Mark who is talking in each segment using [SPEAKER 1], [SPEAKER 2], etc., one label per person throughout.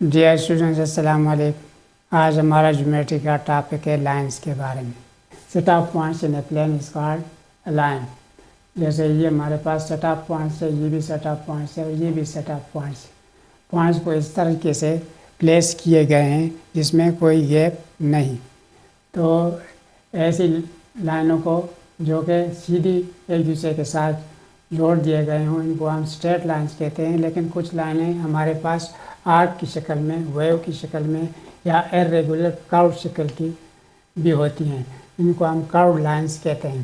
[SPEAKER 1] Dear students السلام علیکم۔ آج ہمارا جیومیٹری کا ٹاپک ہے لائنس کے بارے میں۔ Set of points in a plane is called line. جیسے یہ ہمارے پاس سیٹ آف پوائنٹس ہے، یہ بھی سیٹ آف پوائنٹس ہے اور یہ بھی سیٹ آف پوائنٹس ہے۔ پوائنٹس کو اس طریقے سے پلیس کیے گئے ہیں جس میں کوئی گیپ نہیں۔ تو ایسی لائنوں کو جو کہ سیدھی ایک دوسرے کے ساتھ جوڑ دیے گئے ہوں ان کو ہم اسٹریٹ لائنس کہتے ہیں، لیکن کچھ لائنیں ہمارے پاس آرک کی شکل میں، ویو کی شکل میں یا ارریگولر کرو شکل کی بھی ہوتی ہیں، ان کو ہم کرو لائنس کہتے ہیں۔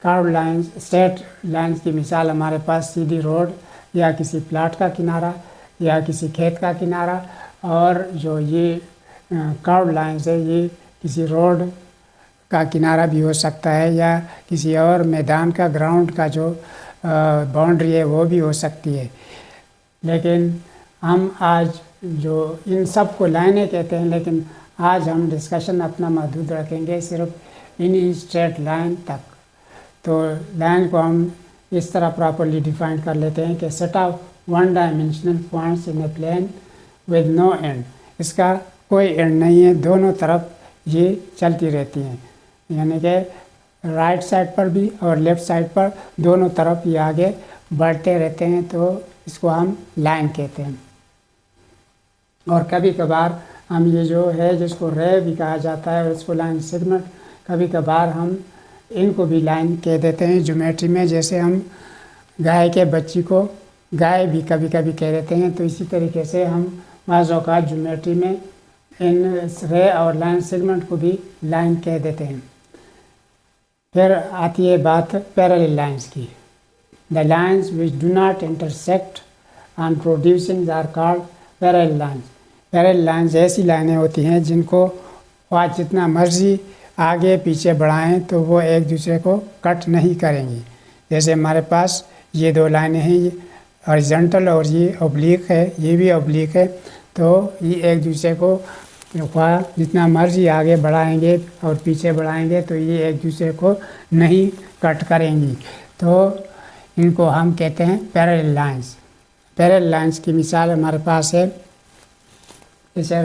[SPEAKER 1] کرو لائنس، اسٹریٹ لائنس کی مثال ہمارے پاس سیدھی روڈ یا کسی پلاٹ کا کنارہ یا کسی کھیت کا کنارہ، اور جو یہ کرو لائنس ہے یہ کسی روڈ کا کنارہ بھی ہو سکتا ہے یا کسی اور میدان کا، گراؤنڈ کا جو باؤنڈری ہے وہ بھی ہو سکتی ہے۔ لیکن ہم آج جو ان سب کو لائنیں کہتے ہیں، لیکن آج ہم ڈسکشن اپنا محدود رکھیں گے صرف انہی اسٹریٹ لائن تک۔ تو لائن کو ہم اس طرح پراپرلی ڈیفائن کر لیتے ہیں کہ set of one dimensional points in a plane with no end. اس کا کوئی اینڈ نہیں ہے، دونوں طرف یہ چلتی رہتی ہیں، یعنی کہ رائٹ سائڈ پر بھی اور لیفٹ سائڈ پر دونوں طرف یہ آگے بڑھتے رہتے ہیں، تو اس کو ہم لائن کہتے ہیں۔ اور کبھی کبھار ہم یہ جو ہے جس کو رے بھی کہا جاتا ہے اور اس کو لائن سیگمنٹ، کبھی کبھار ہم ان کو بھی لائن کہہ دیتے ہیں جیومیٹری میں۔ جیسے ہم گائے کے بچی کو گائے بھی کبھی کبھی کہہ دیتے ہیں، تو اسی طریقے سے ہم بعض اوقات جیومیٹری میں ان رے اور لائن سیگمنٹ کو بھی لائن کہہ دیتے ہیں۔ پھر آتی ہے بات پیرالل لائنس کی۔ The lines which do not intersect on producing are called parallel lines۔ Parallel lines ایسی لائنیں ہوتی ہیں جن کو آپ جتنا مرضی آگے پیچھے بڑھائیں تو وہ ایک دوسرے کو کٹ نہیں کریں گی۔ جیسے ہمارے پاس یہ دو لائنیں ہیں، یہ ہاریزونٹل اور یہ اوبلیک ہے، یہ بھی اوبلیک ہے، تو یہ ایک دوسرے کو جتنا مرضی آگے بڑھائیں گے اور پیچھے بڑھائیں گے تو یہ ایک دوسرے کو نہیں کٹ کریں گی، تو ان کو ہم کہتے ہیں پیرالل لائنس۔ پیرالل لائنس کی مثال ہمارے پاس ہے، جیسے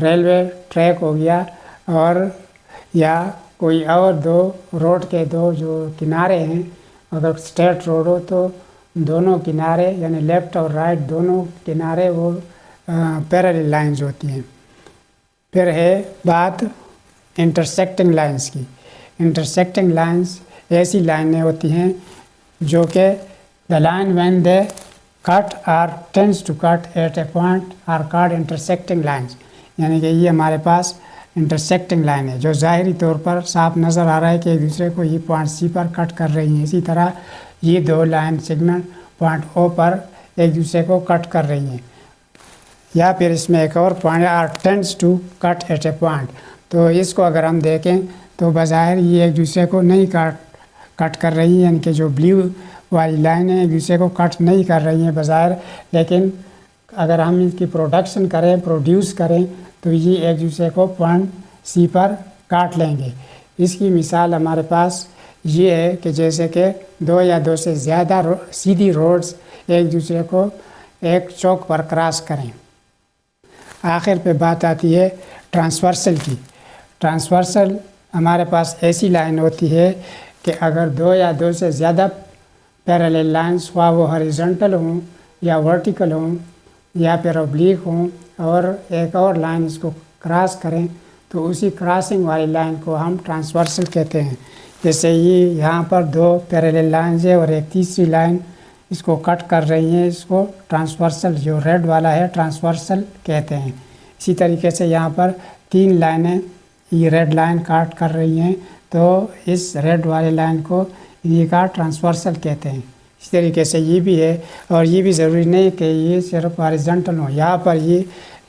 [SPEAKER 1] ریلوے ٹریک ہو گیا، اور یا کوئی اور دو روڈ کے دو جو کنارے ہیں، اگر اسٹریٹ روڈ ہو تو دونوں کنارے یعنی لیفٹ اور رائٹ دونوں کنارے وہ پیرالل لائنز ہوتی ہیں۔ پھر ہے بات انٹرسیکٹنگ لائنس کی۔ انٹرسیکٹنگ لائنس ایسی لائنیں ہوتی ہیں جو کہ the line when they cut or tends to cut at a point are called intersecting lines۔ یعنی کہ یہ ہمارے پاس انٹرسیکٹنگ لائن ہے جو ظاہری طور پر صاف نظر آ رہا ہے کہ ایک دوسرے کو یہ پوائنٹ سی پر کٹ کر رہی ہیں، اسی طرح یہ دو لائن سیگمنٹ پوائنٹ او پر ایک دوسرے کو کٹ کر رہی ہیں۔ یا پھر اس میں ایک اور point are tends to cut at a point، تو اس کو اگر ہم دیکھیں تو بظاہر یہ ایک دوسرے کو نہیں کٹ کر رہی ہیں، یعنی کہ جو بلیو والی لائنیں ایک دوسرے کو کٹ نہیں کر رہی ہیں بظاہر، لیکن اگر ہم ان کی پروڈیوس کریں تو یہ ایک دوسرے کو پوائنٹ سی پر کاٹ لیں گے۔ اس کی مثال ہمارے پاس یہ ہے کہ جیسے کہ دو یا دو سے زیادہ سیدھی روڈز ایک دوسرے کو ایک چوک پر کراس کریں۔ آخر پہ بات آتی ہے ٹرانسورسل کی۔ ٹرانسورسل ہمارے پاس ایسی لائن ہوتی ہے کہ اگر دو یا دو سے زیادہ پیرالل لائنس، خواہ وہ ہاریزونٹل ہوں یا ورٹیکل ہوں یا پھر اوبلیک ہوں، اور ایک اور لائن اس کو کراس کریں تو اسی کراسنگ والی لائن کو ہم ٹرانسورسل کہتے ہیں۔ جیسے یہ یہاں پر دو پیرالل لائنز ہے اور ایک تیسری لائن اس کو کٹ کر رہی ہیں، اس کو ٹرانسورسل جو ریڈ والا ہے ٹرانسورسل کہتے ہیں۔ اسی طریقے سے یہاں پر تین لائنیں یہ ریڈ لائن کاٹ کر رہی ہیں، تو اس ریڈ والی لائن کو یہ کا ٹرانسورسل کہتے ہیں۔ اس طریقے سے یہ بھی ہے، اور یہ بھی ضروری نہیں کہ یہ صرف ہاریزونٹل ہوں، یہاں پر یہ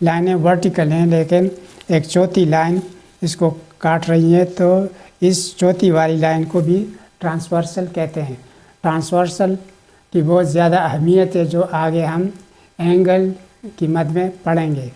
[SPEAKER 1] لائنیں ورٹیکل ہیں لیکن ایک چوتھی لائن اس کو کاٹ رہی ہے، تو اس چوتھی والی لائن کو بھی ٹرانسورسل کہتے ہیں۔ ٹرانسورسل کی بہت زیادہ اہمیت ہے جو آگے ہم اینگل کی مد میں پڑھیں گے۔